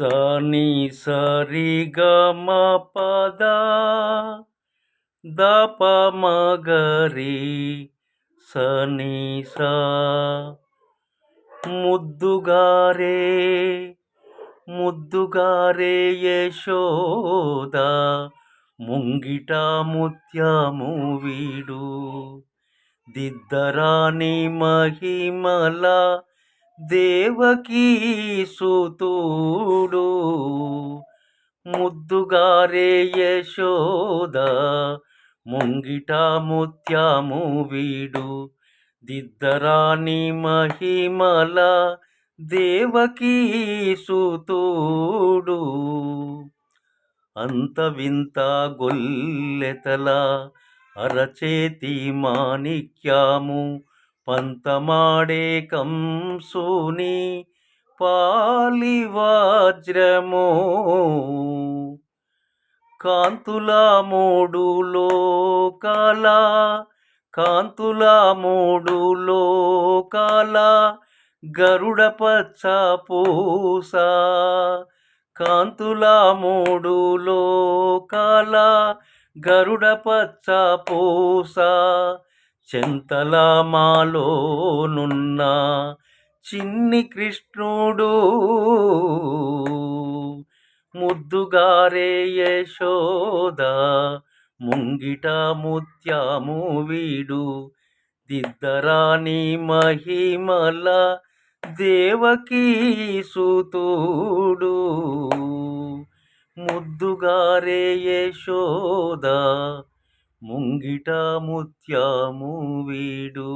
సని సరి గ మ పద ద ప మ గ రి సని సా ముద్దుగారే యశోద ముంగిట ముత్యము వీడు దిద్దరాని మహిమల దేవకీ సుతుడు ముద్దుగారే యశోద ముంగిట ముత్యము వీడు దిద్దరాని మహిమల దేవకీ సుతుడు అంత వింత గొల్లెతల అరచేతి మాణిక్యము పంతమాడే కంసుని పాలి వజ్రము కాంతుల మూడు లోకాల గరుడ పచ్చ పూస కాంతుల మూడు లోకాల గరుడ పచ్చ పూస చెంతల మాలోనున్న చిన్ని కృష్ణుడు ముద్దుగారే యశోద ముంగిట ముత్యము వీడు దిద్దరాని మహిమల దేవకీ సుతుడు ముద్దుగారే యశోద ముంగిట ముత్యము వీడు.